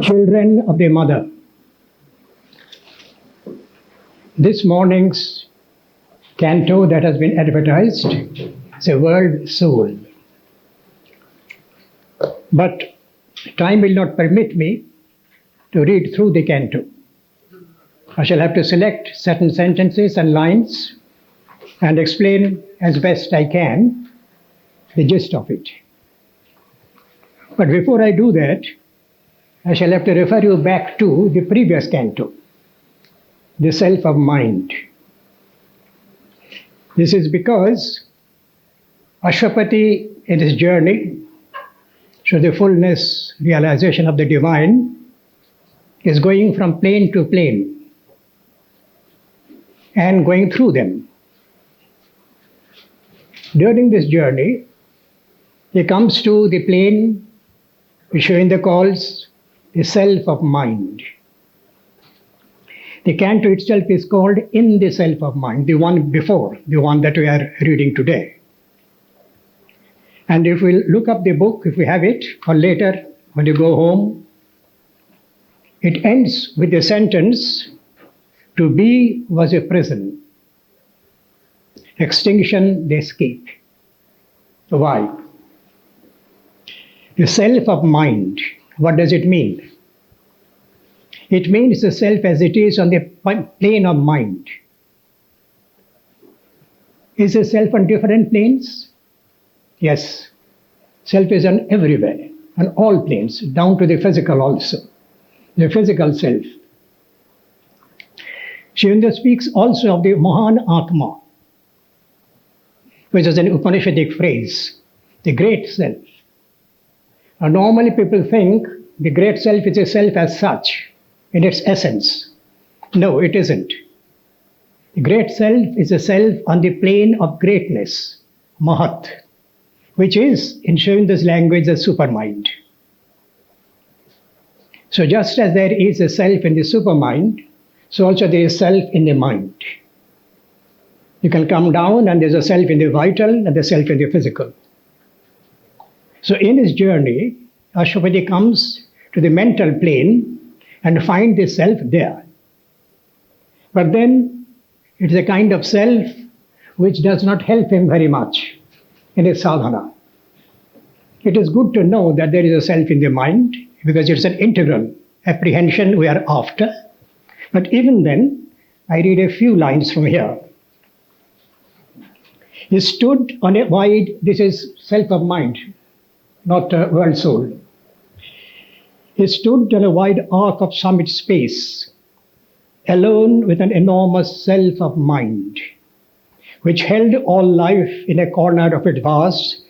Children of the Mother. This morning's canto that has been advertised is a world soul. But time will not permit me to read through the canto. I shall have to select certain sentences and lines and explain as best I can the gist of it. But before I do that, I shall have to refer you back to the previous canto, the self of mind. This is because Ashwapati, in his journey to the fullness realization of the divine, is going from plane to plane and going through them. During this journey, he comes to the plane which Govinda calls the self of mind. The canto itself is called In the Self of Mind, the one before, the one that we are reading today. And if we look up the book, if we have it, or later when you go home, it ends with the sentence, "To be was a prison, extinction the escape." Why? The self of mind, what does it mean? It means the self as it is on the plane of mind. Is the self on different planes? Yes. Self is on everywhere, on all planes, down to the physical also, the physical self. Shivinda speaks also of the Mahan Atma, which is an Upanishadic phrase, the great self. And normally people think the great self is a self as such, in its essence. No, it isn't. The great self is a self on the plane of greatness, Mahat, which is, in Shivinda's language, the supermind. So just as there is a self in the supermind, so also there is self in the mind. You can come down and there's a self in the vital and the self in the physical. So in his journey, Ashwapati comes to the mental plane and finds the self there. But then it is a kind of self which does not help him very much in his sadhana. It is good to know that there is a self in the mind because it's an integral apprehension we are after. But even then, I read a few lines from here. He stood on a wide, this is self of mind, not world soul. He stood on a wide arc of summit space, alone with an enormous self of mind, which held all life in a corner of it vast,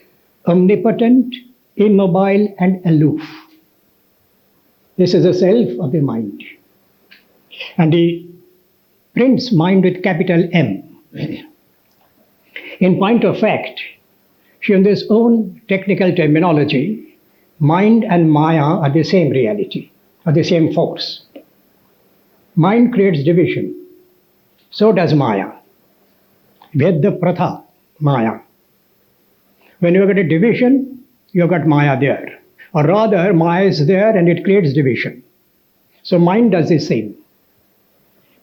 omnipotent, immobile, and aloof. This is the self of the mind. And he prints mind with capital M. In point of fact, in this own technical terminology, mind and Maya are the same reality, are the same force. Mind creates division. So does Maya. Vedda Pratha, Maya. When you get a division, you got Maya there. Or rather, Maya is there and it creates division. So mind does the same.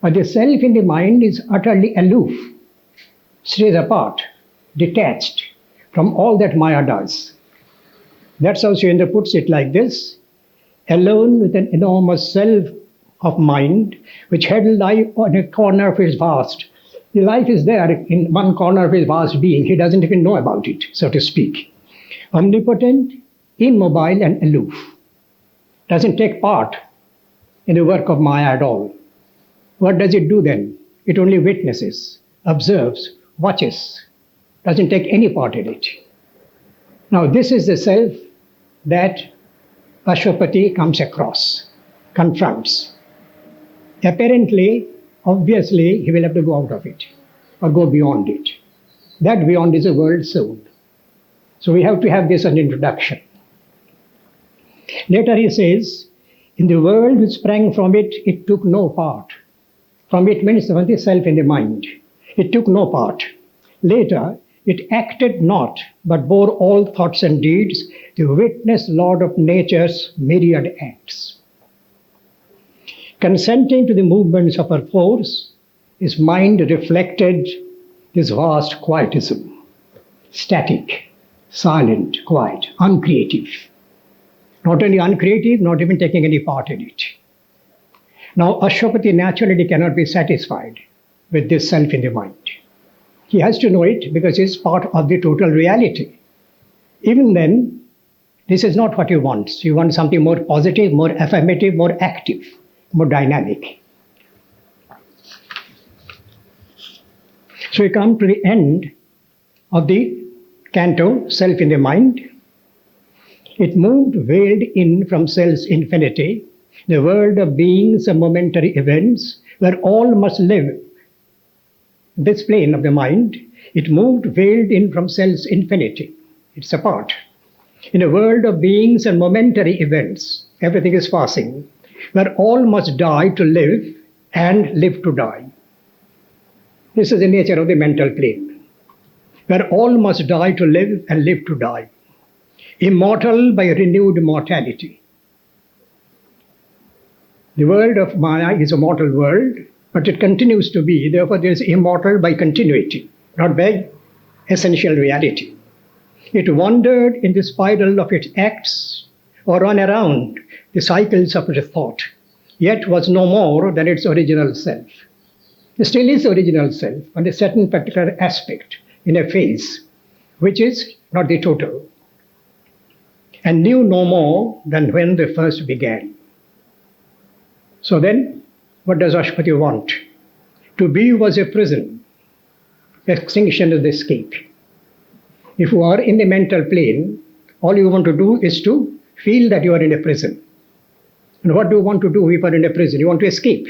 But the self in the mind is utterly aloof, stays apart, detached from all that Maya does. That's how Shivinda puts it like this: alone with an enormous self of mind, which held life on a corner of his vast. The life is there in one corner of his vast being. He doesn't even know about it, so to speak. Omnipotent, immobile, and aloof. Doesn't take part in the work of Maya at all. What does it do then? It only witnesses, observes, watches. Doesn't take any part in it. Now this is the self that Ashwapati comes across, confronts. Apparently, obviously, he will have to go out of it or go beyond it. That beyond is a world soul. So we have to have this as an introduction. Later he says, in the world which sprang from it, it took no part. From it means the self in the mind. It took no part. Later, it acted not, but bore all thoughts and deeds, the witness Lord of nature's myriad acts. Consenting to the movements of her force, his mind reflected this vast quietism, static, silent, quiet, uncreative. Not only uncreative, not even taking any part in it. Now, Ashwapati naturally cannot be satisfied with this self in the mind. He has to know it because it's part of the total reality. Even then, this is not what he wants. He wants something more positive, more affirmative, more active, more dynamic. So we come to the end of the canto, Self in the Mind. It moved, veiled in from self's infinity, the world of beings and momentary events, where all must live. This plane of the mind, it moved, veiled in from self's infinity. It's a part. In a world of beings and momentary events, everything is passing, where all must die to live and live to die. This is the nature of the mental plane, where all must die to live and live to die. Immortal by renewed mortality. The world of Maya is a mortal world, but it continues to be. Therefore, there is immortal by continuity, not by essential reality. It wandered in the spiral of its acts or run around the cycles of its thought, yet was no more than its original self. It still is original self on a certain particular aspect in a phase, which is not the total, and knew no more than when they first began. So then, what does Ashwapati want? To be was a prison. Extinction is the escape. If you are in the mental plane, all you want to do is to feel that you are in a prison. And what do you want to do if you are in a prison? You want to escape.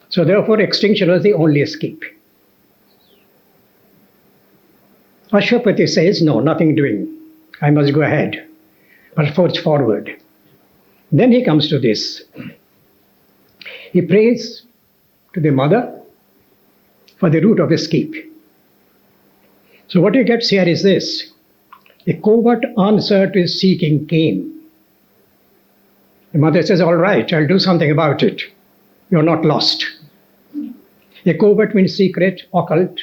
So therefore, extinction was the only escape. Ashwapati says, no, nothing doing. I must go ahead, or forge forward. Then he comes to this. He prays to the mother for the route of escape. So what he gets here is this. A covert answer to his seeking came. The mother says, all right, I'll do something about it. You're not lost. A covert means secret, occult.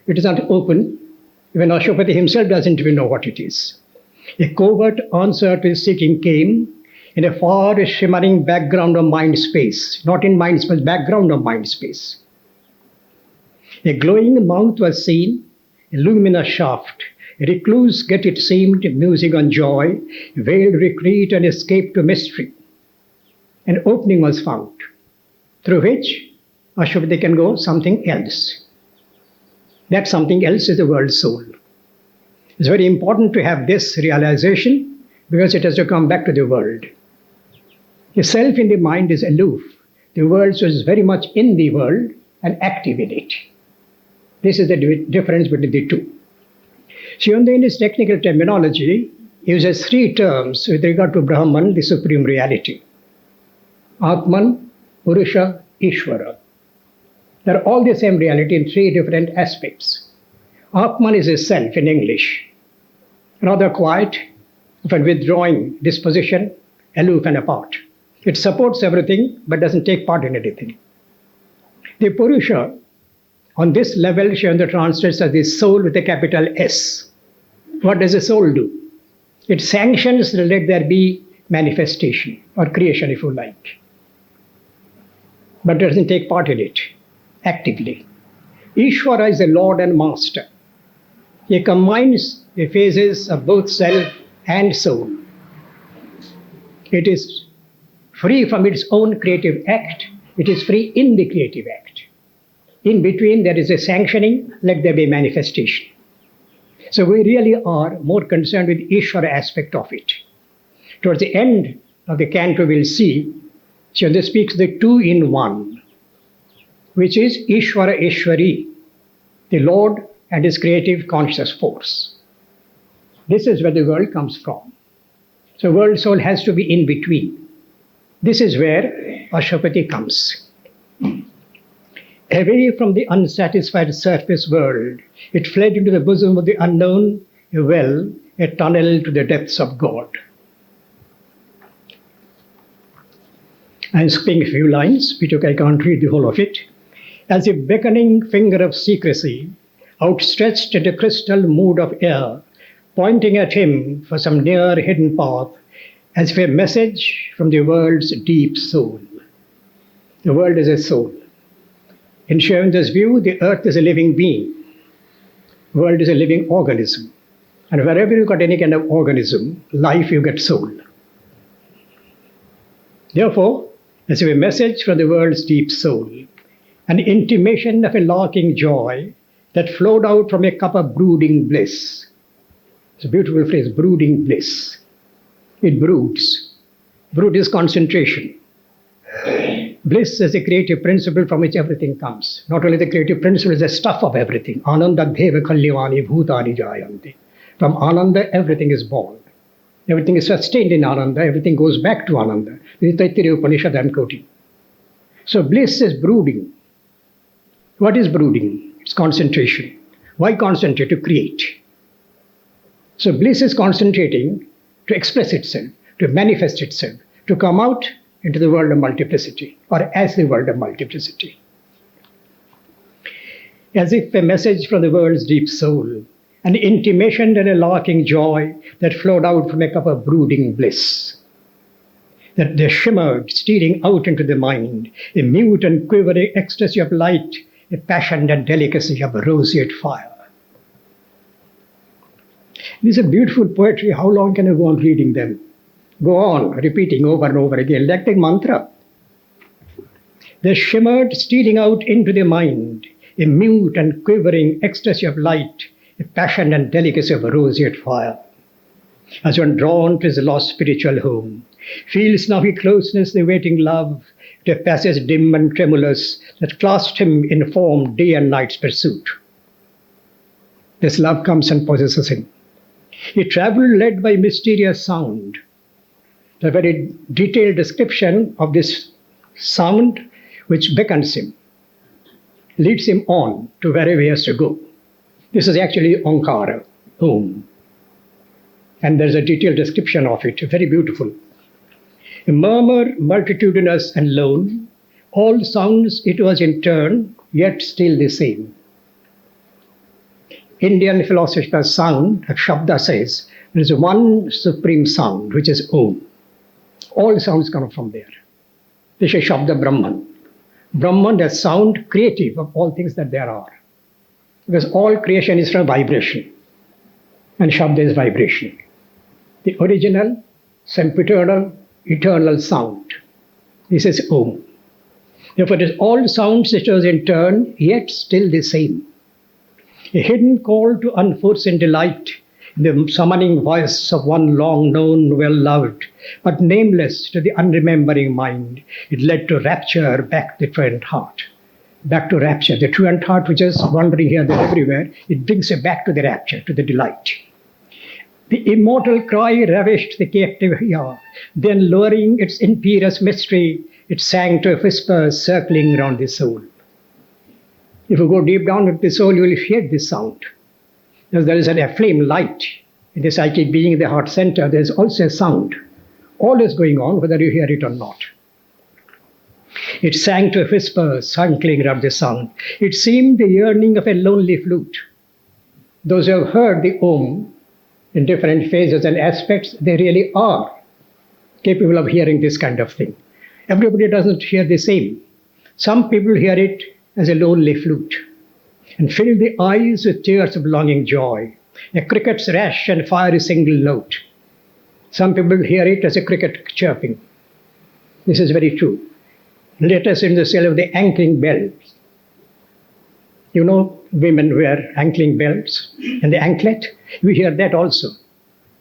It is not open. Even Ashwapati himself doesn't even know what it is. A covert answer to his seeking came in a far shimmering background of mind space. Not in mind space, background of mind space. A glowing mouth was seen, a luminous shaft. A recluse get it seemed, musing on joy, veiled retreat and escape to mystery. An opening was found, through which Ashwapati can go something else. That something else is the world soul. It's very important to have this realization because it has to come back to the world. The self in the mind is aloof. The world so is very much in the world and active in it. This is the difference between the two. Shionda in his technical terminology uses three terms with regard to Brahman, the supreme reality. Atman, Purusha, Ishvara. They're all the same reality in three different aspects. Atman is a self in English, rather quiet, of a withdrawing disposition, aloof and apart. It supports everything but doesn't take part in anything. The Purusha, on this level, Shionda translates as the soul with a capital S. What does the soul do? It sanctions that let there be manifestation or creation, if you like, but doesn't take part in it actively. Ishvara is the Lord and Master. He combines the phases of both self and soul. It is free from its own creative act. It is free in the creative act. In between, there is a sanctioning, let there be manifestation. So we really are more concerned with the Ishvara aspect of it. Towards the end of the canto, we'll see, Shionda speaks the two in one, which is Ishvara Ishvari, the Lord and his creative conscious force. This is where the world comes from. So world soul has to be in between. This is where Ashwapati comes. Away from the unsatisfied surface world, it fled into the bosom of the unknown, a well, a tunnel to the depths of God. I'm skipping a few lines, which I can't read the whole of it. As a beckoning finger of secrecy, outstretched in a crystal mood of air, pointing at him for some near hidden path, as if a message from the world's deep soul. The world is a soul. In Shivananda's view, the earth is a living being. The world is a living organism. And wherever you got any kind of organism, life, you get soul. Therefore, as a message from the world's deep soul, an intimation of a larking joy that flowed out from a cup of brooding bliss. It's a beautiful phrase, brooding bliss. It broods. Brood is concentration. Bliss is a creative principle from which everything comes. Not only the creative principle is the stuff of everything. Ananda deva kalyavani bhutani jayanti. From Ananda, everything is born. Everything is sustained in Ananda. Everything goes back to Ananda. This is Taittiriya Upanishad I'm quoting. So bliss is brooding. What is brooding? It's concentration. Why concentrate? To create. So bliss is concentrating to express itself, to manifest itself, to come out into the world of multiplicity, or as the world of multiplicity. As if a message from the world's deep soul, an intimation and a larking joy that flowed out from a cup of brooding bliss. That they shimmered, stealing out into the mind, a mute and quivering ecstasy of light, a passion and delicacy of roseate fire. These are beautiful poetry. How long can I go on reading them? Go on, repeating over and over again, like the mantra. They shimmered, stealing out into the mind, a mute and quivering ecstasy of light, a passion and delicacy of roseate fire. As one drawn to his lost spiritual home, feels now a closeness, the waiting love, to a passage dim and tremulous that clasped him in form, day and night's pursuit. This love comes and possesses him. He traveled led by mysterious sound. The very detailed description of this sound which beckons him, leads him on to wherever he has to go. This is actually Onkara, Om. And there's a detailed description of it, very beautiful. A murmur multitudinous and lone, all sounds it was in turn, yet still the same. Indian philosopher sound, Shabda says, there is one supreme sound, which is Om. All sounds come from there. This is Shabda Brahman. Brahman is sound creative of all things that there are. Because all creation is from vibration. And Shabda is vibration. The original, sempiternal, eternal sound. This is Om. Therefore, it is all sounds which was in turn, yet still the same. A hidden call to unforeseen delight in the summoning voice of one long known, well loved, but nameless to the unremembering mind. It led to rapture back the truant heart. Back to rapture. The truant heart, which is wandering here, there, everywhere, it brings it back to the rapture, to the delight. The immortal cry ravished the captive ear. Then, lowering its imperious mystery, it sang to a whisper circling round the soul. If you go deep down into the soul, you will hear this sound. Because there is a flame light in the psychic being in the heart center. There is also a sound. All is going on, whether you hear it or not. It sang to a whisper, circling around the sound. It seemed the yearning of a lonely flute. Those who have heard the Om in different phases and aspects, they really are capable of hearing this kind of thing. Everybody doesn't hear the same. Some people hear it as a lonely flute and fill the eyes with tears of longing joy, a cricket's rash and fiery single note. Some people hear it as a cricket chirping. This is very true. Let us in the cell of the ankling bells. You know, women wear ankling belts and the anklet. We hear that also.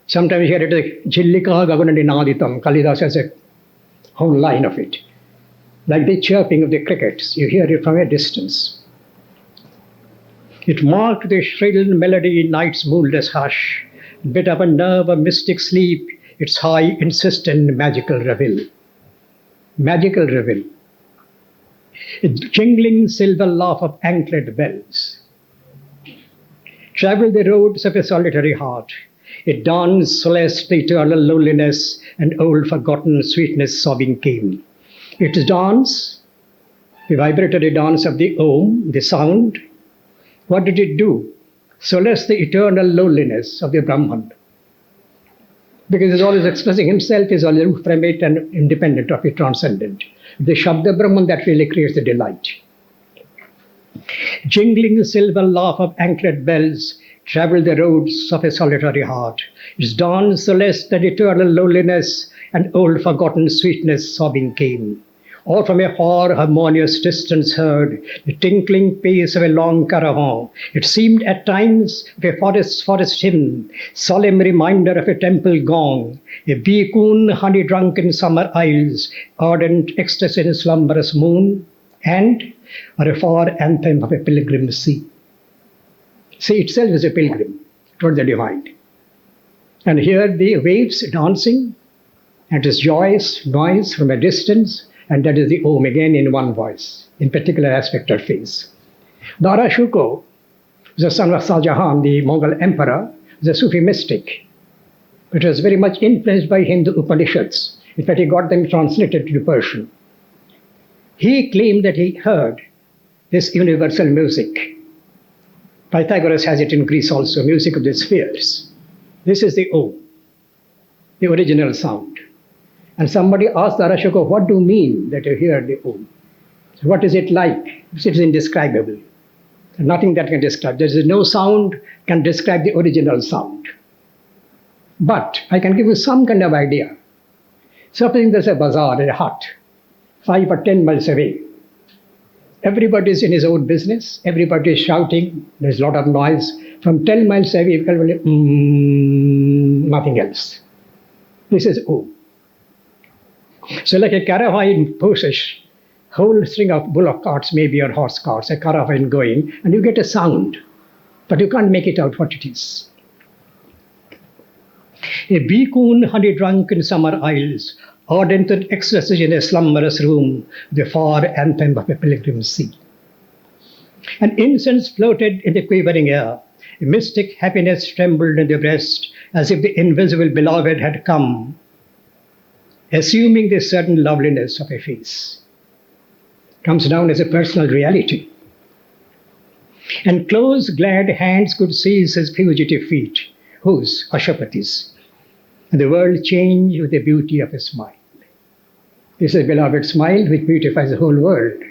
Sometimes you hear it as Jillika Gagunandi Naditam. Kalidas has a whole line of it. Like the chirping of the crickets, you hear it from a distance. It marked the shrill melody in night's moonless hush, bit up a nerve of mystic sleep, its high, insistent, magical reveal. Magical reveal. A jingling silver laugh of anklet bells. Travel the roads of a solitary heart. It dawn's solace, the eternal loneliness, and old forgotten sweetness sobbing came. Its dance, the vibratory dance of the Om, the sound, what did it do? Solace the eternal loneliness of the Brahman. Because he's always expressing himself, he's always from it and independent of it, transcendent. The Shabda Brahman that really creates the delight. Jingling the silver laugh of anklet bells travel the roads of a solitary heart. Its dawn solaced that eternal loneliness and old forgotten sweetness sobbing came. Or from a far harmonious distance heard the tinkling pace of a long caravan. It seemed at times of a forest hymn, solemn reminder of a temple gong, a beacon honey drunk in summer isles, ardent ecstasy in slumberous moon, and or a far anthem of a pilgrim sea. Sea itself is a pilgrim toward the divine. And here the waves dancing, and its joyous noise from a distance, and that is the Om again in one voice, in particular aspect or phase. Dara Shikoh, the son of Shah Jahan, the Mughal emperor, was a Sufi mystic, but was very much influenced by Hindu Upanishads. In fact, he got them translated to Persian. He claimed that he heard this universal music. Pythagoras has it in Greece also, music of the spheres. This is the Om, the original sound. And somebody asked Dara Shikoh, what do you mean that you hear the Om? So what is it like? It is indescribable. Nothing that can describe. There is no sound can describe the original sound. But I can give you some kind of idea. Supposing there's a bazaar, a hut, 5 or 10 miles away. Everybody is in his own business. Everybody is shouting. There's a lot of noise. From 10 miles away, you can only nothing else. This is Om. So like a caravan pushes, whole string of bullock carts maybe or horse carts, a caravan going, and you get a sound, but you can't make it out what it is. A beacon honey drunk in summer isles, ardent and ecstasy in a slumberous room, the far anthem of a pilgrim sea. An incense floated in the quivering air, a mystic happiness trembled in the breast, as if the invisible beloved had come, assuming the certain loveliness of a face. Comes down as a personal reality. And close, glad hands could seize his fugitive feet, whose Ashapati's, and the world changed with the beauty of a smile. This is a beloved smile which beautifies the whole world.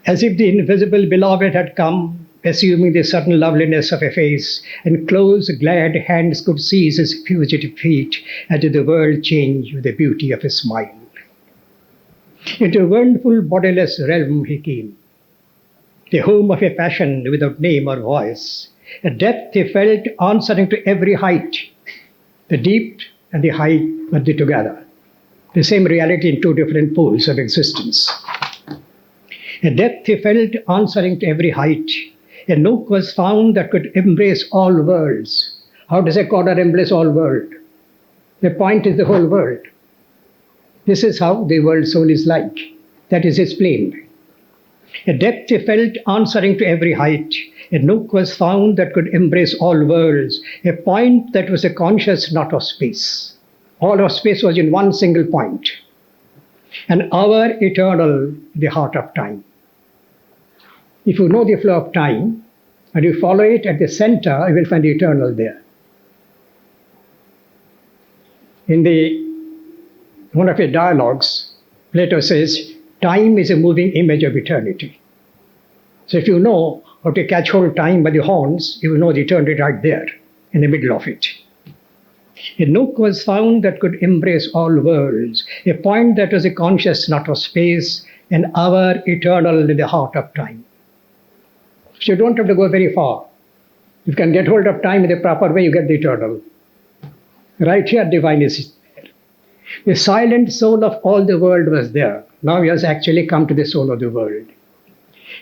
As if the invisible beloved had come, assuming the certain loveliness of a face, and close, glad hands could seize his fugitive feet, and the world changed with the beauty of a smile. Into a wonderful bodiless realm he came, the home of a passion without name or voice, a depth he felt answering to every height. The deep and the height were together, the same reality in two different poles of existence. A depth he felt answering to every height. A nook was found that could embrace all worlds. How does a corner embrace all world? The point is the whole world. This is how the world soul is like. That is explained. A depth he felt answering to every height. A nook was found that could embrace all worlds. A point that was a conscious knot of space. All of space was in one single point. An hour eternal, the heart of time. If you know the flow of time, and you follow it at the center, you will find the eternal there. In one of the dialogues, Plato says, time is a moving image of eternity. So if you know how to catch hold time by the horns, you will know the eternity right there, in the middle of it. A nook was found that could embrace all worlds, a point that was a conscious knot of space, an hour eternal in the heart of time. So you don't have to go very far. You can get hold of time in the proper way, you get the eternal. Right here, divine is there. The silent soul of all the world was there. Now he has actually come to the soul of the world.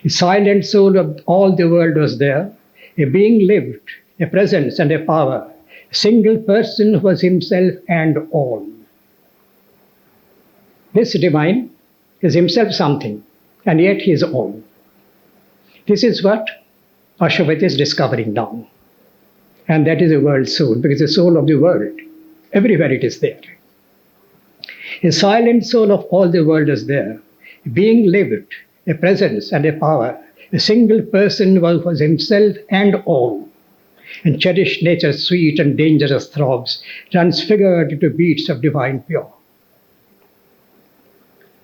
The silent soul of all the world was there. A being lived, a presence and a power. A single person who was himself and all. This divine is himself something, and yet he is all. This is what Ashwati is discovering now. And that is the world soul, because the soul of the world, everywhere it is there. A silent soul of all the world is there, being lived, a presence and a power, a single person who was himself and all, and cherished nature's sweet and dangerous throbs, transfigured into beats of divine pure.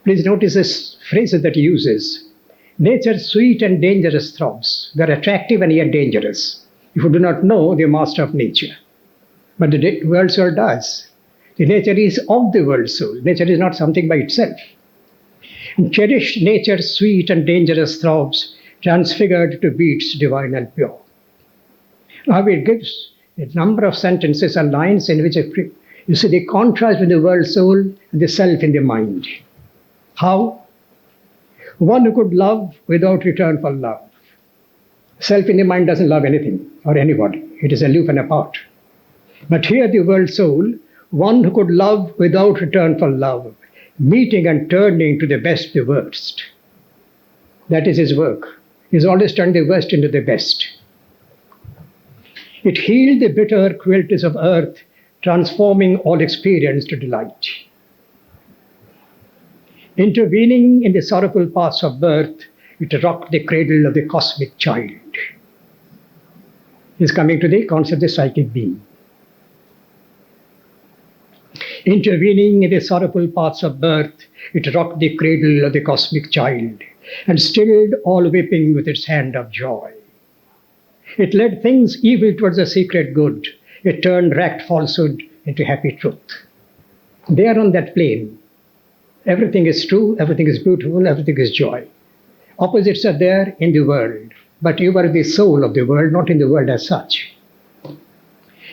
Please notice this phrase that he uses. Nature's sweet and dangerous throbs. They are attractive and yet dangerous. If you do not know the master of nature. But the world soul does. The nature is of the world soul. Nature is not something by itself. And cherished nature's sweet and dangerous throbs, transfigured to beats divine and pure. Now it gives a number of sentences and lines in which you see the contrast between the world soul and the self in the mind. How? One who could love without return for love. Self in the mind doesn't love anything or anybody. It is aloof and apart. But here the world soul, one who could love without return for love, meeting and turning to the best the worst. That is his work. He's always turned the worst into the best. It healed the bitter cruelties of earth, transforming all experience to delight. Intervening in the sorrowful paths of birth, it rocked the cradle of the cosmic child. He's coming to the concept of the psychic being. Intervening in the sorrowful paths of birth, it rocked the cradle of the cosmic child and stilled all weeping with its hand of joy. It led things evil towards a secret good. It turned racked falsehood into happy truth. There on that plane, everything is true, everything is beautiful, everything is joy. Opposites are there in the world, but you are the soul of the world, not in the world as such.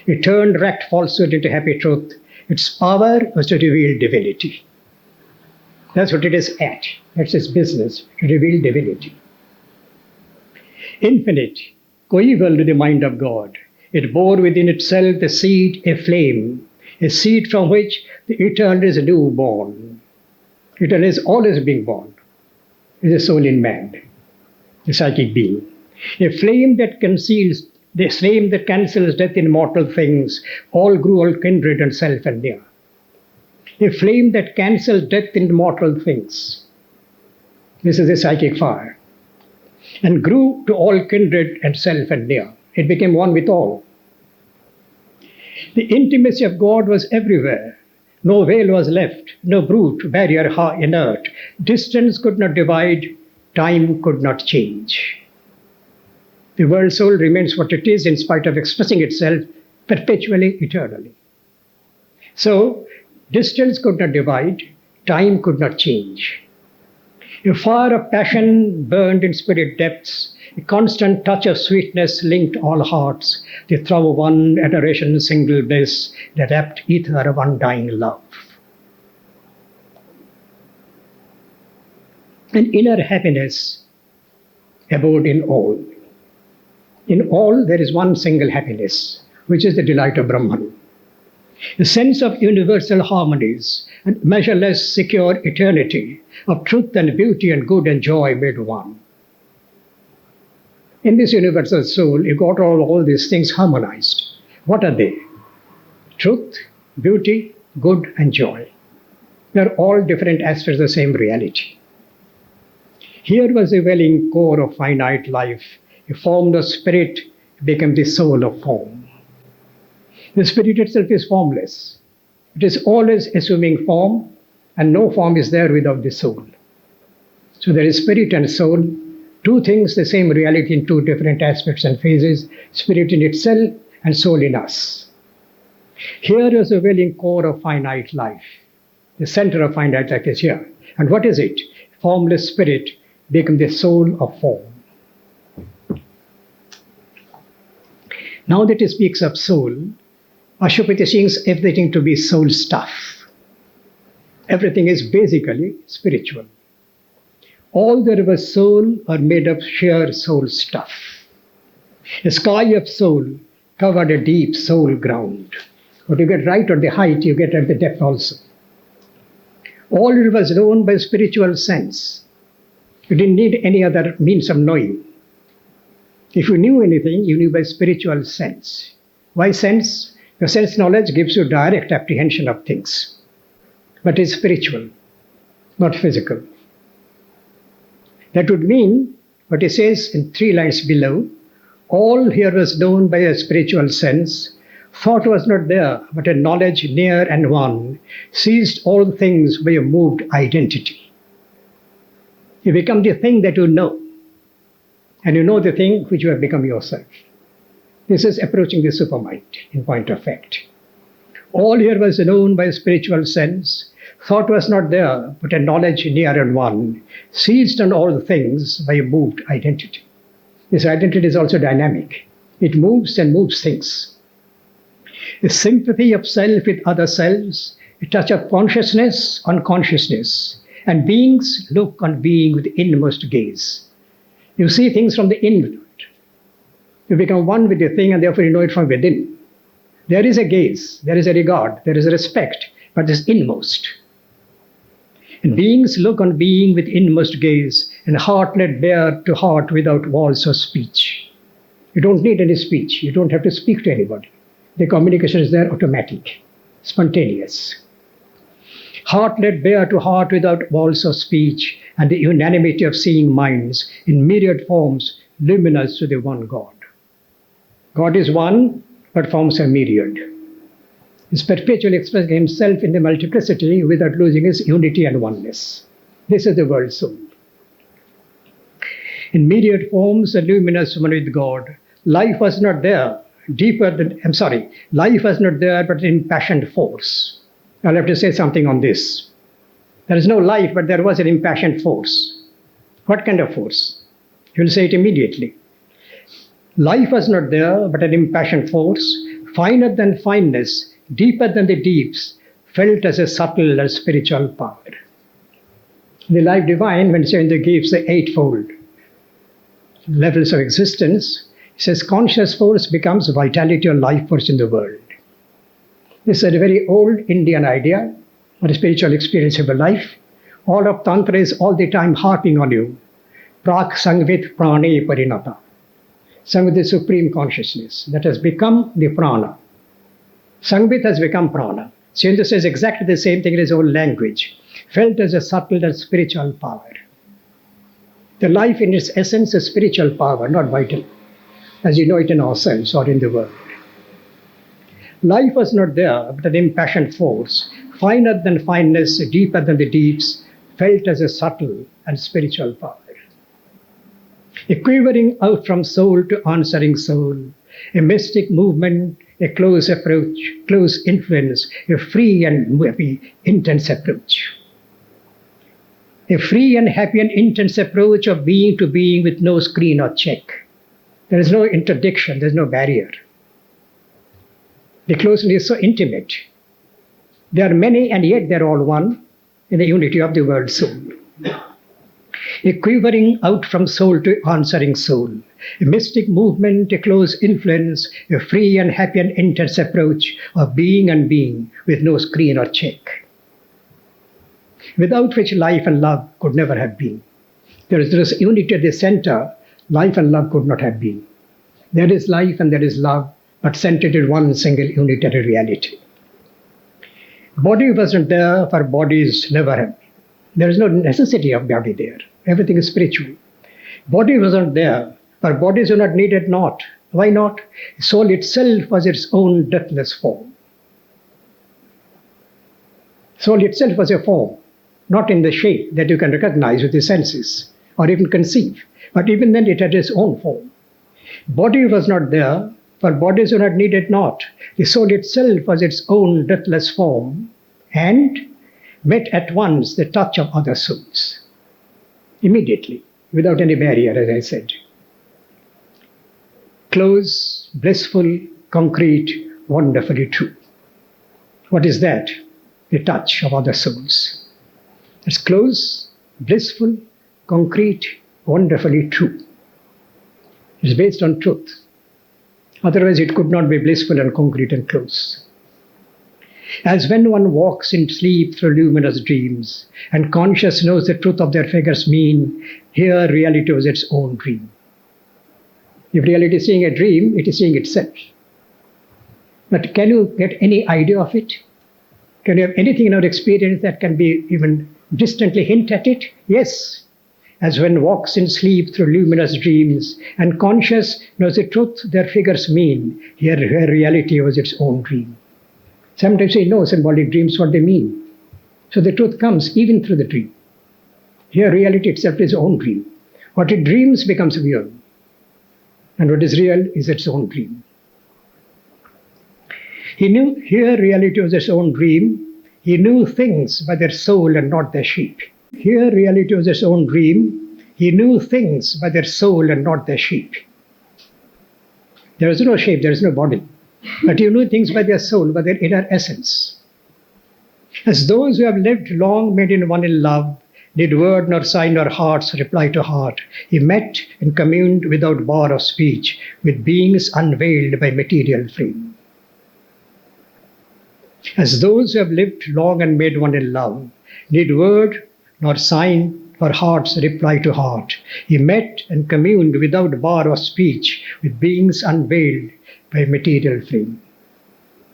It turned racked falsehood into happy truth. Its power was to reveal divinity. That's what it is at. That's its business, to reveal divinity. Infinite, coeval to the mind of God, it bore within itself the seed, a seed from which the eternal is new born. Eternal is always being born. It is a soul in man, the psychic being. A flame that conceals, the flame that cancels death in mortal things, all grew all kindred and self and near. A flame that cancels death in mortal things. This is the psychic fire. And grew to all kindred and self and near. It became one with all. The intimacy of God was everywhere. No veil was left, no brute, barrier inert. Distance could not divide, time could not change. The world soul remains what it is in spite of expressing itself perpetually, eternally. So, distance could not divide, time could not change. A fire of passion burned in spirit depths, a constant touch of sweetness linked all hearts, the throb of one adoration, single bliss, the rapt ether of undying love. An inner happiness abode in all. In all, there is one single happiness, which is the delight of Brahman. A sense of universal harmonies and measureless, secure eternity of truth and beauty and good and joy made one. In this universal soul, you got all these things harmonized. What are they? Truth, beauty, good, and joy. They are all different aspects of the same reality. Here was the welling core of finite life. A formless spirit became the soul of form. The spirit itself is formless. It is always assuming form, and no form is there without the soul. So there is spirit and soul, two things, the same reality in two different aspects and phases, spirit in itself and soul in us. Here is the welling core of finite life. The center of finite life is here. And what is it? Formless spirit became the soul of form. Now that he speaks of soul, Pashupati seems everything to be soul stuff. Everything is basically spiritual. All the rivers soul are made of sheer soul stuff. A sky of soul covered a deep soul ground. What you get right on the height, you get at the depth also. All rivers known by spiritual sense. You didn't need any other means of knowing. If you knew anything, you knew by spiritual sense. Why sense? Because sense knowledge gives you direct apprehension of things. but is spiritual, not physical. That would mean what he says in 3 lines below: all here was known by a spiritual sense. Thought was not there, but a knowledge near and one, seized all things by a moved identity. You become the thing that you know, and you know the thing which you have become yourself. This is approaching the supermind in point of fact. All here was known by a spiritual sense. Thought was not there, but a knowledge near and one, seized on all things by a moved identity. This identity is also dynamic. It moves and moves things. A sympathy of self with other selves, a touch of consciousness on consciousness, and beings look on being with inmost gaze. You see things from the inward. You become one with the thing, and therefore you know it from within. There is a gaze, there is a regard, there is a respect, but this inmost. And beings look on being with inmost gaze, and heart led bare to heart without walls of speech. You don't need any speech. You don't have to speak to anybody. The communication is there, automatic, spontaneous. Heart led bare to heart without walls of speech, and the unanimity of seeing minds in myriad forms, luminous to the one God. God is one, but forms are myriad. Is perpetually expressing himself in the multiplicity without losing his unity and oneness. This is the world soul. In myriad forms, a luminous one with God. Life was not there, life was not there, but an impassioned force. I'll have to say something on this. There is no life, but there was an impassioned force. What kind of force? You'll say it immediately. Life was not there, but an impassioned force, finer than fineness, deeper than the deeps, felt as a subtle and spiritual power. The life divine, when Saint gives the eightfold levels of existence, says conscious force becomes vitality or life force in the world. This is a very old Indian idea or a spiritual experience of a life. All of Tantra is all the time harping on you. Prak Sangvit Prane Parinata. Sangvit is supreme consciousness that has become the prana. Sangvit has become prana. Saint says exactly the same thing in his own language, felt as a subtle and spiritual power. The life in its essence is spiritual power, not vital, as you know it in ourselves or in the world. Life was not there, but an impassioned force, finer than fineness, deeper than the deeps, felt as a subtle and spiritual power. A quivering out from soul to answering soul, a mystic movement, a close approach, close influence, a free and happy, intense approach. A free and happy and intense approach of being to being with no screen or check. There is no interdiction, there is no barrier. The closeness is so intimate. There are many and yet they are all one in the unity of the world soul. A quivering out from soul to answering soul, a mystic movement, a close influence, a free and happy and intense approach of being and being with no screen or check. Without which life and love could never have been. There is this unity at the center, life and love could not have been. There is life and there is love, but centered in one single unitary reality. Body wasn't there, for bodies never have been. There is no necessity of body there. Everything is spiritual. Body wasn't there, for bodies were not needed not. Why not? Soul itself was its own deathless form. Soul itself was a form, not in the shape that you can recognize with the senses or even conceive, but even then it had its own form. Body was not there, for bodies were not needed not. The soul itself was its own deathless form and met at once the touch of other souls. Immediately, without any barrier, as I said. Close, blissful, concrete, wonderfully true. What is that? The touch of other souls. It's close, blissful, concrete, wonderfully true. It's based on truth. Otherwise, it could not be blissful and concrete and close. As when one walks in sleep through luminous dreams, and conscious knows the truth of their figures mean, here reality was its own dream. If reality is seeing a dream, it is seeing itself. But can you get any idea of it? Can you have anything in our experience that can be even distantly hint at it? Yes. As one walks in sleep through luminous dreams, and conscious knows the truth their figures mean, here her reality was its own dream. Sometimes we know symbolic dreams what they mean. So the truth comes even through the dream. Here reality itself is its own dream. What it dreams becomes real. And what is real is its own dream. He knew here reality was its own dream. He knew things by their soul and not their sheep. Here reality was its own dream. He knew things by their soul and not their sheep. There is no shape, there is no body. But he knew things by their soul, by their inner essence. As those who have lived long made in one in love, did word nor sign nor hearts reply to heart, he met and communed without bar of speech with beings unveiled by material frame. As those who have lived long and made one in love, did word nor sign nor hearts reply to heart, he met and communed without bar of speech with beings unveiled by material frame.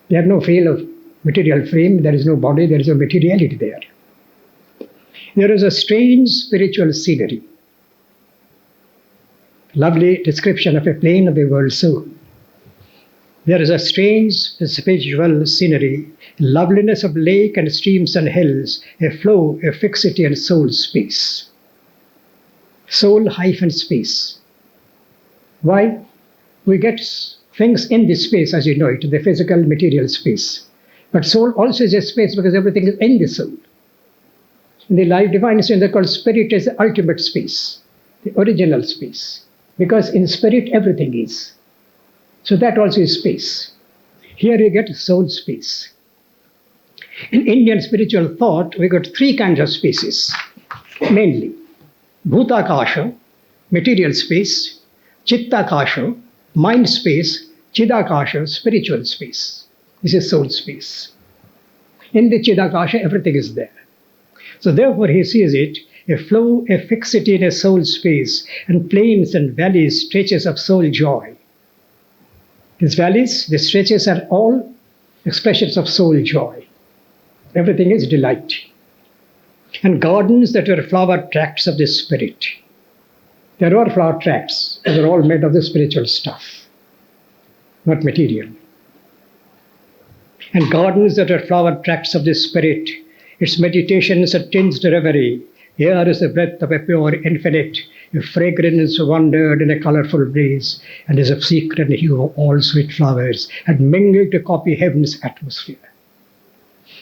They have no veil of material frame, there is no body, there is no materiality there. There is a strange spiritual scenery. Lovely description of a plane of the world soul. There is a strange spiritual scenery, loveliness of lake and streams and hills, a flow, a fixity and soul space. Soul-space. Why? We get things in this space as you know it, the physical material space. But soul also is a space because everything is in the soul. In the life divine sense, they're called spirit is the ultimate space, the original space. Because in spirit everything is. So that also is space. Here you get soul space. In Indian spiritual thought, we got three kinds of spaces, mainly. Bhutakasha, material space, Chittakasha, mind space, Chidakasha, spiritual space. This is soul space. In the Chidakasha, everything is there. So therefore he sees it, a flow, a fixity in a soul space, and plains and valleys, stretches of soul joy. These valleys, the stretches are all expressions of soul joy. Everything is delight. And gardens that were flower tracts of the spirit. There are flower tracts, but they're all made of the spiritual stuff, not material. And gardens that are flower tracts of the spirit, its meditations a tinged reverie. Here is the breath of a pure infinite, a fragrance wandered in a colorful breeze, and is of secret hue of all sweet flowers, had mingled to copy heaven's atmosphere.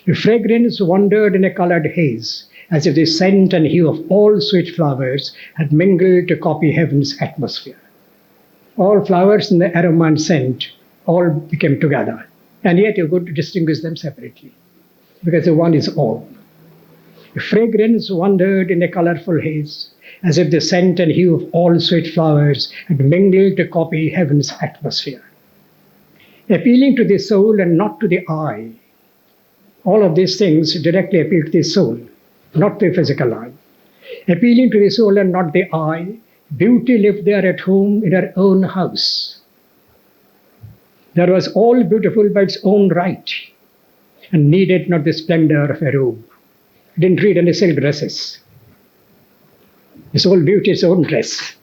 A fragrance wandered in a colored haze, as if the scent and hue of all sweet flowers had mingled to copy heaven's atmosphere. All flowers in the aroma and scent all became together, and yet you could distinguish them separately, because the one is all. A fragrance wandered in a colorful haze, as if the scent and hue of all sweet flowers had mingled to copy heaven's atmosphere. Appealing to the soul and not to the eye, all of these things directly appeal to the soul, not the physical eye. Appealing to the soul and not the eye, beauty lived there at home in her own house. There was all beautiful by its own right, and needed not the splendor of a robe. Didn't read any silk dresses. Its whole beauty, its own dress.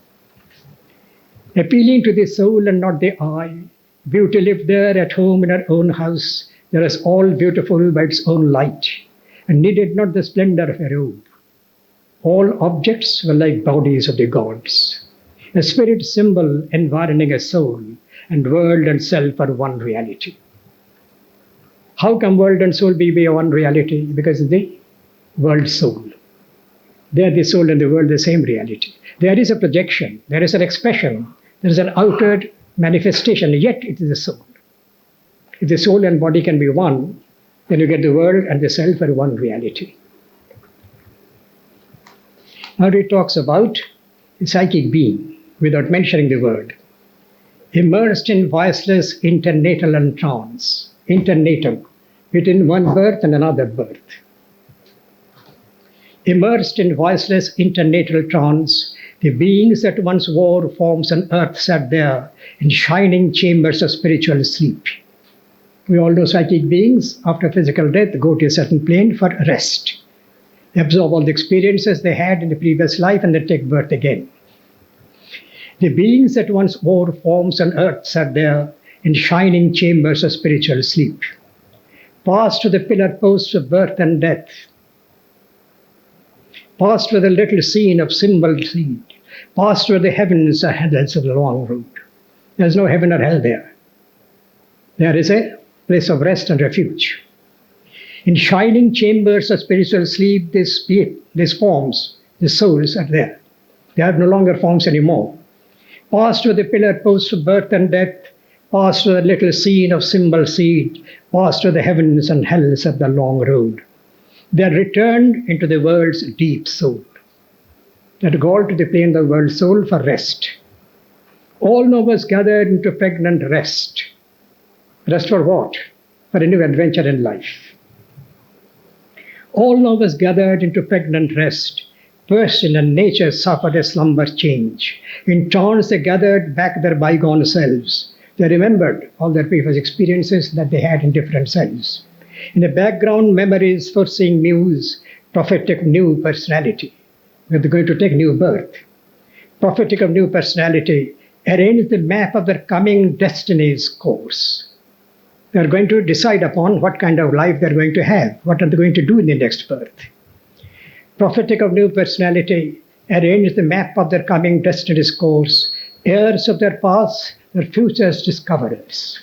Appealing to the soul and not the eye, beauty lived there at home in her own house. There was all beautiful by its own light, and needed not the splendor of a robe. All objects were like bodies of the gods, a spirit symbol environing a soul, and world and self are one reality. How come world and soul be one reality? Because the world soul. They are the soul and the world, the same reality. There is a projection, there is an expression, there is an outward manifestation, yet it is the soul. If the soul and body can be one, then you get the world and the self are one reality. Now he talks about the psychic being, without mentioning the word, immersed in voiceless internatal and trance, internatal, between one birth and another birth. Immersed in voiceless internatal trance, the beings that once wore forms on earth sat there in shining chambers of spiritual sleep. We all know psychic beings, after physical death, go to a certain plane for rest. They absorb all the experiences they had in the previous life and they take birth again. The beings that once wore forms on earth are there in shining chambers of spiritual sleep, passed to the pillar posts of birth and death, passed with a little scene of symbol seed, passed where the heavens are hells of the long road. There's no heaven or hell there. There is a place of rest and refuge. In shining chambers of spiritual sleep, these forms, these souls are there. They are no longer forms anymore. Passed with the pillar posts of birth and death, passed with a little scene of symbol seed, passed with the heavens and hells of the long road. They are returned into the world's deep soul. They are called to the plane of the world soul for rest. All know us gathered into pregnant rest. Rest for what? For a new adventure in life. All know us gathered into pregnant rest. Person and nature suffered a slumber change. In trance they gathered back their bygone selves. They remembered all their previous experiences that they had in different selves. In the background, memories, foreseeing muse, prophetic new personality. They're going to take new birth. Prophetic of new personality, arrange the map of their coming destiny's course. They're going to decide upon what kind of life they're going to have, what are they going to do in the next birth. Prophetic of new personality, arrange the map of their coming destiny's course, heirs of their past, their future's discoverers.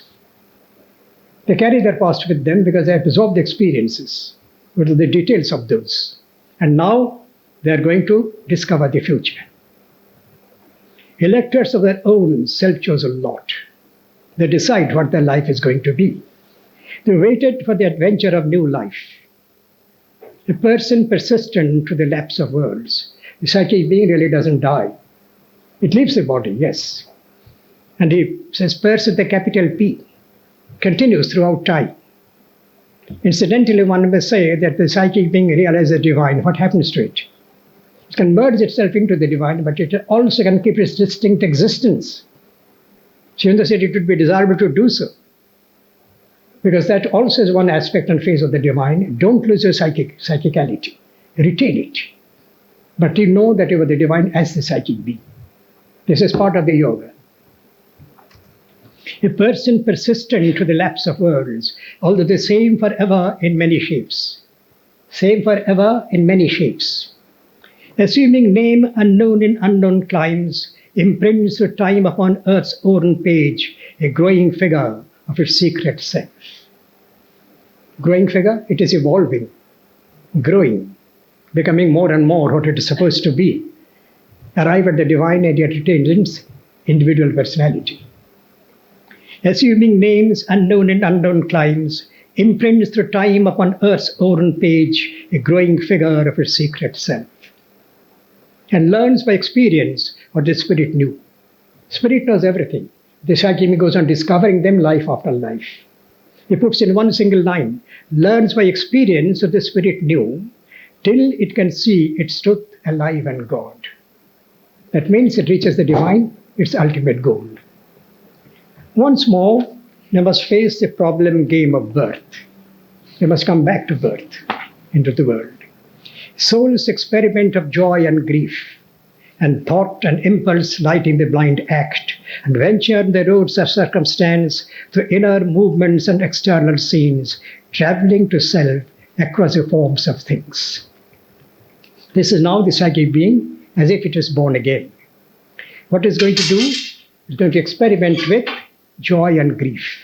They carry their past with them because they have absorbed the experiences, what are the details of those. And now they are going to discover the future. Electors of their own self-chosen lot. They decide what their life is going to be. They waited for the adventure of new life. A person persistent to the lapse of worlds. The psychic being really doesn't die. It leaves the body, yes. And he says person with a capital P continues throughout time. Incidentally, one may say that the psychic being realizes the divine. What happens to it? It can merge itself into the divine, but it also can keep its distinct existence. Shivananda said it would be desirable to do so, because that also is one aspect and phase of the divine. Don't lose your psychicality. Retain it. But you know that you are the divine as the psychic being. This is part of the yoga. A person persistent to the lapse of worlds, although the same forever in many shapes. Same forever in many shapes. Assuming name unknown in unknown climes, imprints with time upon earth's own page, a growing figure of its secret self. Growing figure, it is evolving, growing, becoming more and more what it is supposed to be. Arrive at the divine and yet retains its individual personality. Assuming names unknown in unknown climes, imprints through time upon earth's own page, a growing figure of its secret self. And learns by experience what the spirit knew. Spirit knows everything. The psychic goes on discovering them life after life. He puts in one single line, learns by experience what the spirit knew, till it can see its truth alive and God. That means it reaches the divine, its ultimate goal. Once more, they must face the problem game of birth. They must come back to birth, into the world. Soul's experiment of joy and grief, and thought and impulse lighting the blind act, and venture in the roads of circumstance through inner movements and external scenes, traveling to self across the forms of things. This is now the psychic being as if it is born again. What it's going to do is going to experiment with joy and grief,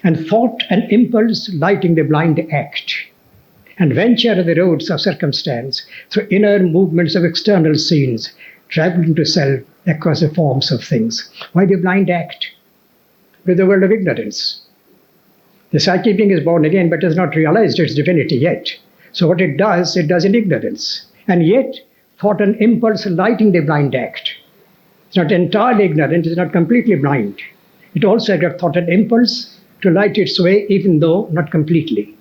and thought and impulse lighting the blind act, and venture the roads of circumstance through inner movements of external scenes, traveling to self across the forms of things. Why the blind act? With the world of ignorance. The psychic being is born again but has not realized its divinity yet. So what it does in ignorance. And yet, thought and impulse lighting the blind act. It's not entirely ignorant, it's not completely blind. It also has got thought and impulse to light its way, even though not completely.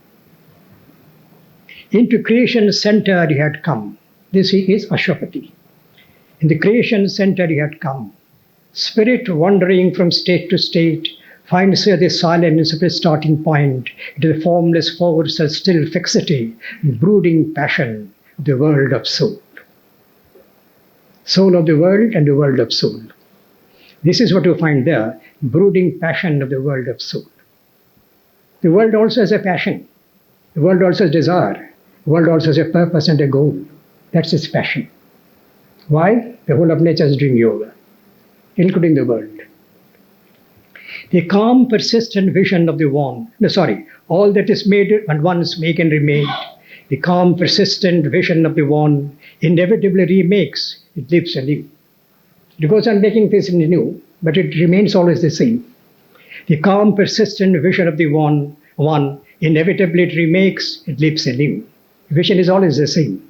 Into creation center he had come. This he is Ashwapati. In the creation center he had come. Spirit wandering from state to state, finds here the silence of a starting point, it is the formless force of still fixity, brooding passion of the world of soul. Soul of the world and the world of soul. This is what you find there, brooding passion of the world of soul. The world also has a passion. The world also has desire. The world also has a purpose and a goal. That's its passion. Why? The whole of nature is doing yoga, including the world. The calm, persistent vision of the one, all that is made and once make and remade, the calm, persistent vision of the one inevitably remakes, it lives anew. It goes on making things new, but it remains always the same. The calm, persistent vision of the one inevitably it remakes, it lives anew. Vision is always the same.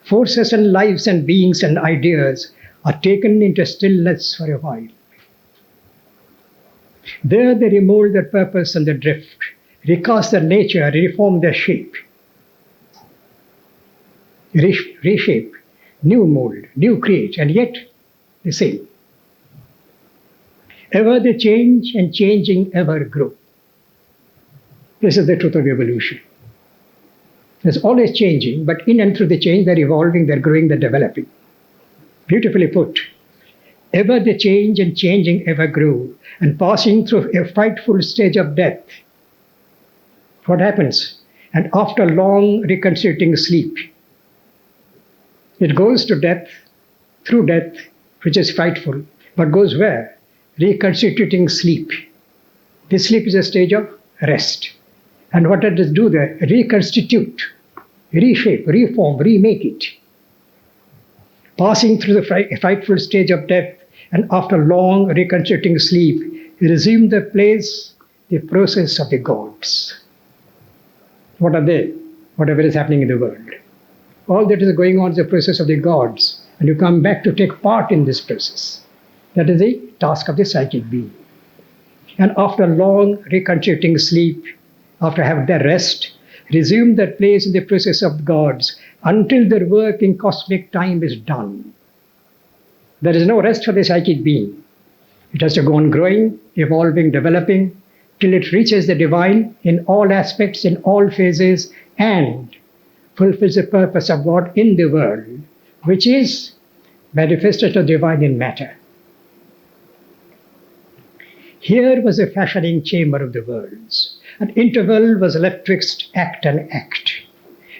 Forces and lives and beings and ideas are taken into stillness for a while. There they remold their purpose and their drift, recast their nature, reform their shape, reshape, new mold, new create, and yet the same. Ever they change, and changing ever grow. This is the truth of evolution. There's always changing, but in and through the change, they're evolving, they're growing, they're developing. Beautifully put. Ever they change, and changing ever grow, and passing through a frightful stage of death. What happens? And after long reconstituting sleep, it goes to death, through death, which is frightful, but goes where? Reconstituting sleep. This sleep is a stage of rest. And what does it do there? Reconstitute, reshape, reform, remake it. Passing through the frightful stage of death, and after long reconstituting sleep, resume the place, the process of the gods. What are they? Whatever is happening in the world. All that is going on is the process of the gods, and you come back to take part in this process. That is the task of the psychic being. And after long reconstituting sleep, after having their rest, resume their place in the process of gods until their work in cosmic time is done. There is no rest for the psychic being. It has to go on growing, evolving, developing, till it reaches the divine in all aspects, in all phases, and fulfills the purpose of God in the world, which is manifested of divine in matter. Here was a fashioning chamber of the worlds. An interval was left twixt act and act,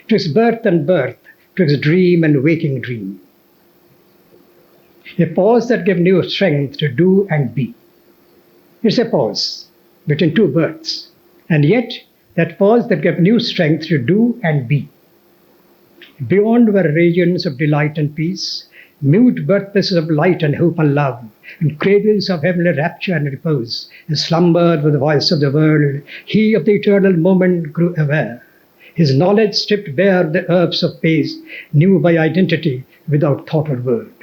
twixt birth and birth, twixt dream and waking dream. A pause that gave new strength to do and be. It's a pause between two births, and yet that pause that gave new strength to do and be. Beyond were regions of delight and peace, mute birthplaces of light and hope and love, and cradles of heavenly rapture and repose, and slumbered with the voice of the world. He of the eternal moment grew aware. His knowledge stripped bare the herbs of pace, knew by identity without thought or word.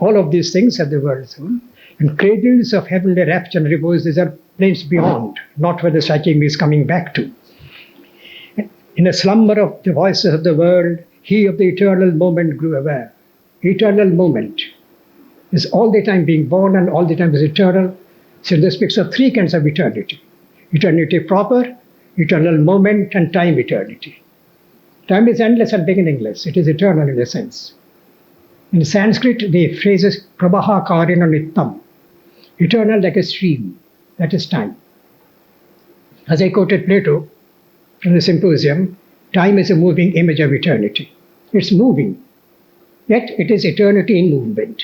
All of these things have the world soul, and cradles of heavenly rapture and repose, these are places beyond, not where the psychic is coming back to. In a slumber of the voices of the world, he of the eternal moment grew aware. Eternal moment is all the time being born and all the time is eternal. So this speaks of three kinds of eternity. Eternity proper, eternal moment, and time eternity. Time is endless and beginningless. It is eternal in a sense. In Sanskrit, the phrase is prabaha karina nittam. Eternal like a stream. That is time. As I quoted Plato from the Symposium, time is a moving image of eternity. It's moving, yet it is eternity in movement.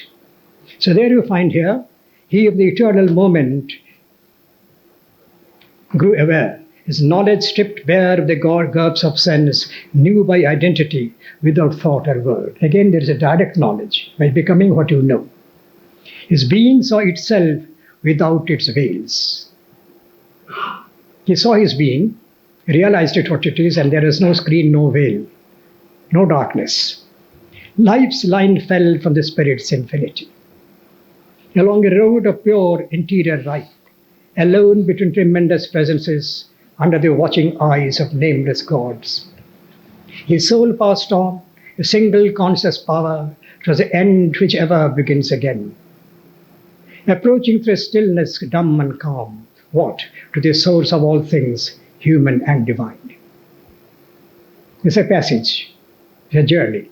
So there you find here, he of the eternal moment grew aware. His knowledge stripped bare of the garbs of sense, knew by identity without thought or word. Again, there is a direct knowledge by becoming what you know. His being saw itself without its veils. He saw his being, realized it what it is, and there is no screen, no veil, no darkness. Life's line fell from the spirit's infinity. Along a road of pure interior light, alone between tremendous presences, under the watching eyes of nameless gods. His soul passed on, a single conscious power, to the end which ever begins again. approaching through stillness dumb and calm, what? To the source of all things, human and divine. It's a passage, a journey.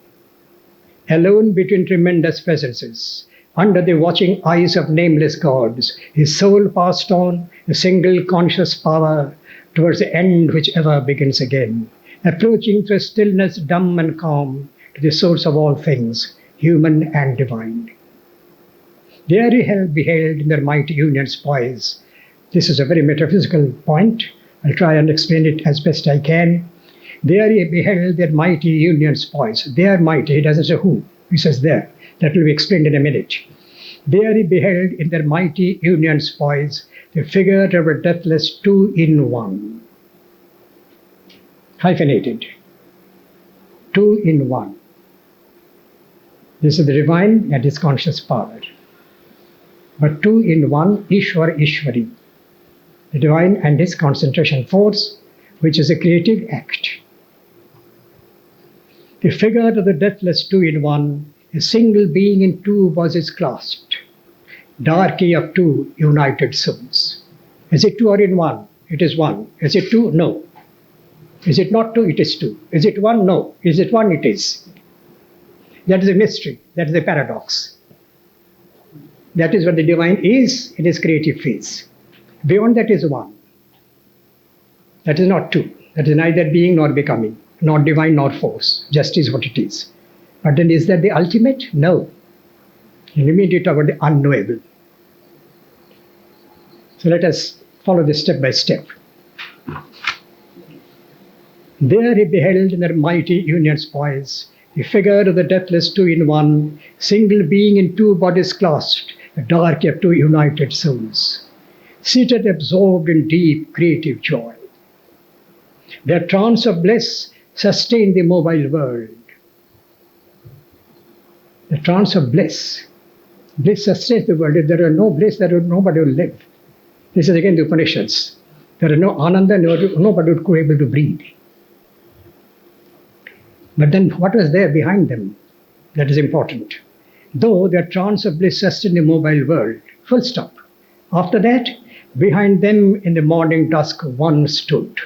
Alone between tremendous presences, under the watching eyes of nameless gods, his soul passed on, a single conscious power, towards the end which ever begins again, approaching through stillness dumb and calm, to the source of all things, human and divine. There he beheld in their mighty union's poise. This is a very metaphysical point. I'll try and explain it as best I can. There he beheld their mighty union's poise. They are mighty, he doesn't say who, he says there. That will be explained in a minute. There he beheld in their mighty union's poise the figure of a deathless two-in-one. Hyphenated. Two-in-one. This is the divine and his conscious power. But two-in-one, Ishwar Ishwari. The divine and his concentration force, which is a creative act. The figure of the deathless two-in-one, a single being in two bodies clasped, darky of two united souls. Is it two or in one? It is one. Is it two? No. Is it not two? It is two. Is it one? No. Is it one? It is. That is a mystery. That is a paradox. That is what the divine is in its creative phase. Beyond that is one. That is not two. That is neither being nor becoming, not divine nor force. Just is what it is. But then is that the ultimate? No. You need to talk about the unknowable. So let us follow this step by step. There he beheld in their mighty union's poise the figure of the deathless two-in-one, single being in two bodies clasped, a dark of two united souls, seated absorbed in deep creative joy. Their trance of bliss sustained the mobile world. The trance of bliss. Bliss sustains the world. If there are no bliss, nobody will live. This is again the Upanishads. There are no ananda, nobody would be able to breathe. But then what was there behind them? That is important. Though their trance of bliss sustained the mobile world, full stop. After that, behind them in the morning dusk, one stood.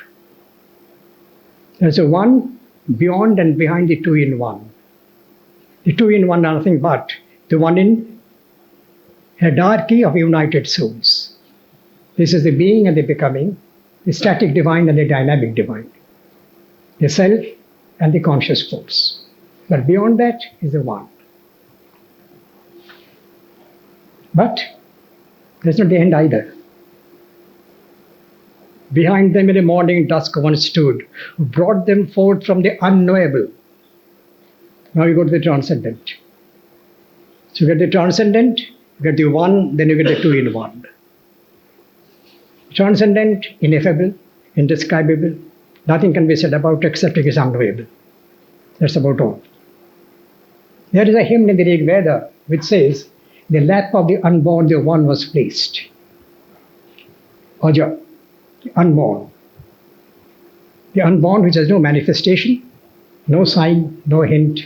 There's a one beyond and behind the two-in-one. The two-in-one are nothing but the one in a darky of united souls. This is the being and the becoming, the static divine and the dynamic divine, the self and the conscious force. But beyond that is the one. But that's not the end either. Behind them in the morning dusk one stood, who brought them forth from the unknowable. Now you go to the transcendent. So you get the transcendent, you get the one, then you get the two-in-one. Transcendent, ineffable, indescribable. Nothing can be said about except it is unknowable. That's about all. There is a hymn in the Rig Veda which says, "In the lap of the unborn the one was placed." Aja, the unborn. The unborn which has no manifestation, no sign, no hint,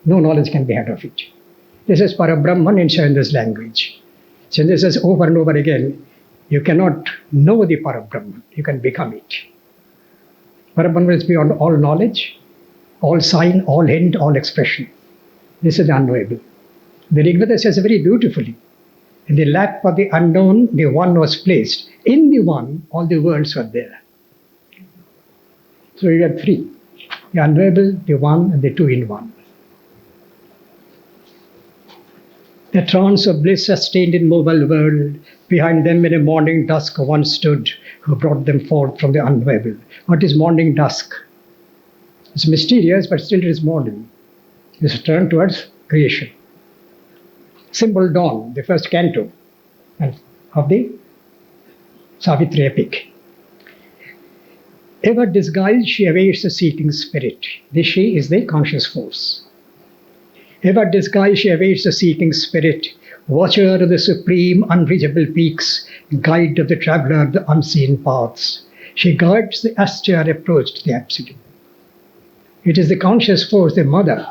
no knowledge can be had of it. This is Parabrahman in Sharendra's language. Shendra says over and over again, you cannot know the Parabrahman, you can become it. Parabrahman is beyond all knowledge, all sign, all hint, all expression. This is unknowable. The Rig Veda says very beautifully, in the lap of the unknown, the one was placed. In the one, all the worlds were there. So you have three, the unknowable, the one, and the two-in-one. The trance of bliss sustained in mobile world, behind them in a morning dusk one stood, who brought them forth from the unknowable. What is morning dusk? It's mysterious, but still it is morning. It's a turn towards creation. Symbol dawn, the first canto of the Savitri epic. Ever disguised, she awaits the seeking spirit. This she is the conscious force. Ever disguised, she awaits the seeking spirit, watcher of the supreme, unreachable peaks, guide of the traveler of the unseen paths. She guards the austere approach to the absolute. It is the conscious force, the mother.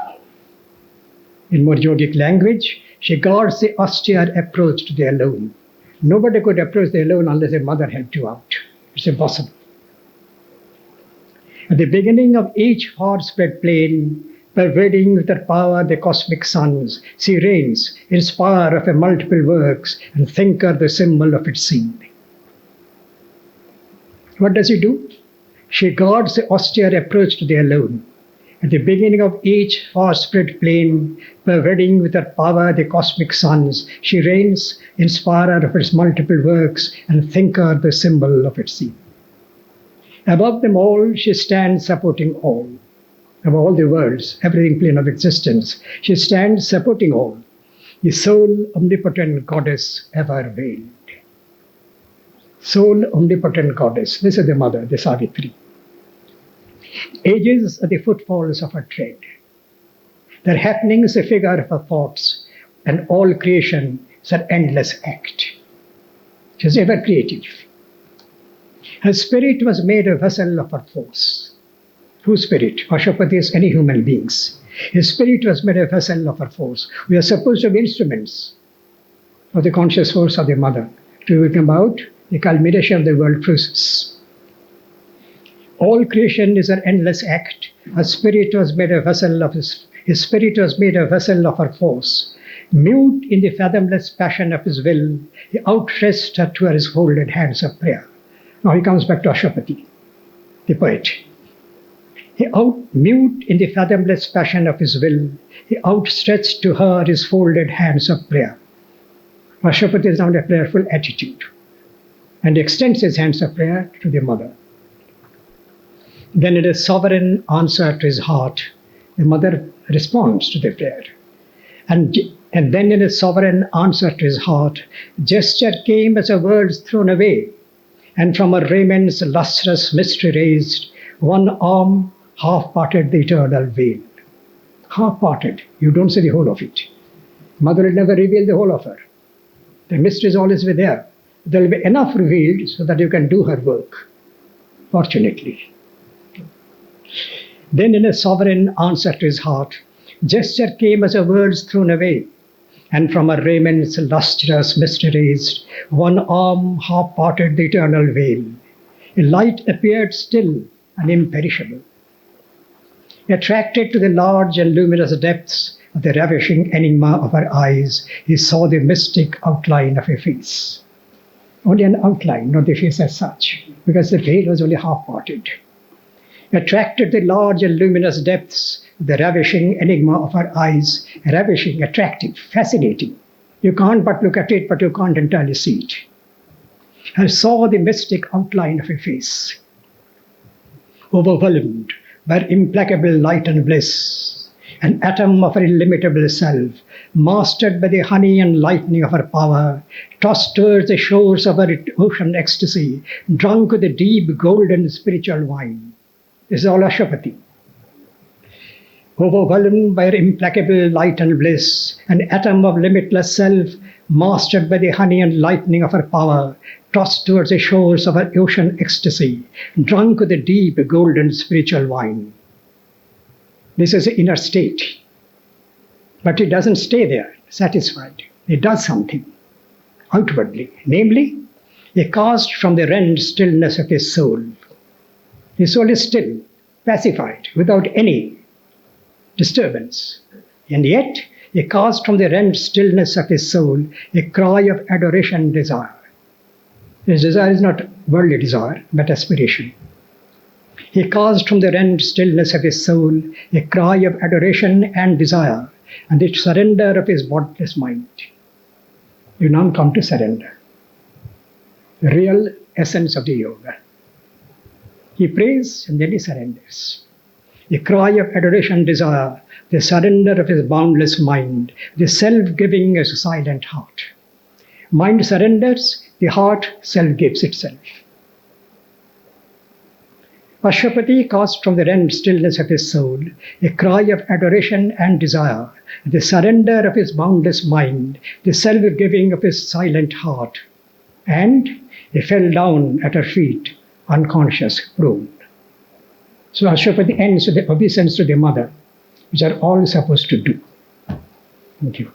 In more yogic language, She guards the austere approach to the alone. Nobody could approach the alone unless a mother helped you out. It's impossible. At the beginning of each far-spread plain, pervading with her power the cosmic suns, she reigns, inspirer of her multiple works, and thinker the symbol of its scene. What does she do? She guards the austere approach to the alone. At the beginning of each far-spread plain, pervading with her power the cosmic suns, she reigns, inspirer of its multiple works, and thinker the symbol of its scene. Above them all, she stands supporting all. Above all the worlds, everything plane of existence, she stands supporting all. The sole omnipotent goddess ever veiled. Sole omnipotent goddess. This is the mother, the Savitri. Ages are the footfalls of her tread. Their happenings a figure of her thoughts, and all creation is an endless act. She is ever creative. Her spirit was made a vessel of her force. Whose spirit? Ashwapati's, any human beings. His spirit was made a vessel of her force. We are supposed to be instruments of the conscious force of the mother to bring about the culmination of the world process. All creation is an endless act. Her spirit was made a vessel of his spirit was made a vessel of her force. Mute in the fathomless passion of his will, he outstretched her to his folded hands of prayer. Now he comes back to Ashwapati, the poet. Mute in the fathomless passion of his will, he outstretched to her his folded hands of prayer. Ashwapati is now in a prayerful attitude and extends his hands of prayer to the mother. Then in a sovereign answer to his heart, the mother responds to the prayer. And then in a sovereign answer to his heart, gesture came as a word thrown away, and from her ramen's lustrous mystery raised, one arm half-parted the eternal veil. Half-parted, you don't see the whole of it. Mother will never reveal the whole of her. The mystery is always there. There will be enough revealed so that you can do her work, fortunately. Then in a sovereign answer to his heart, gesture came as a word thrown away, and from her ramen's lustrous mystery raised, one arm half-parted the eternal veil. A light appeared still and imperishable. Attracted to the large and luminous depths of the ravishing enigma of her eyes, he saw the mystic outline of a face. Only an outline, not the face as such, because the veil was only half-parted. Attracted to the large and luminous depths of the ravishing enigma of her eyes, ravishing, attractive, fascinating. You can't but look at it, but you can't entirely see it. I saw the mystic outline of a face. Overwhelmed by implacable light and bliss, an atom of her illimitable self, mastered by the honey and lightning of her power, tossed towards the shores of her ocean ecstasy, drunk with the deep golden spiritual wine. This is all Ashwapati. Overwhelmed by her implacable light and bliss, an atom of limitless self, mastered by the honey and lightning of her power, tossed towards the shores of her ocean ecstasy, drunk with the deep golden spiritual wine. This is the inner state. But it doesn't stay there, satisfied. It does something outwardly, namely, it casts from the rent stillness of his soul. His soul is still, pacified, without any disturbance. And yet, he casts from the rent stillness of his soul a cry of adoration and desire. His desire is not worldly desire, but aspiration. He casts from the rent stillness of his soul a cry of adoration and desire, and the surrender of his bodiless mind. You now come to surrender, the real essence of the yoga. He prays and then he surrenders. The cry of adoration and desire, the surrender of his boundless mind, the self-giving as a silent heart. Mind surrenders, the heart self-gives itself. Ashwapati casts from the rent stillness of his soul a cry of adoration and desire, the surrender of his boundless mind, the self-giving of his silent heart. And he fell down at her feet, unconscious, prone. So Ashwapati ends with the obeisance to the mother, which are all supposed to do. Thank you.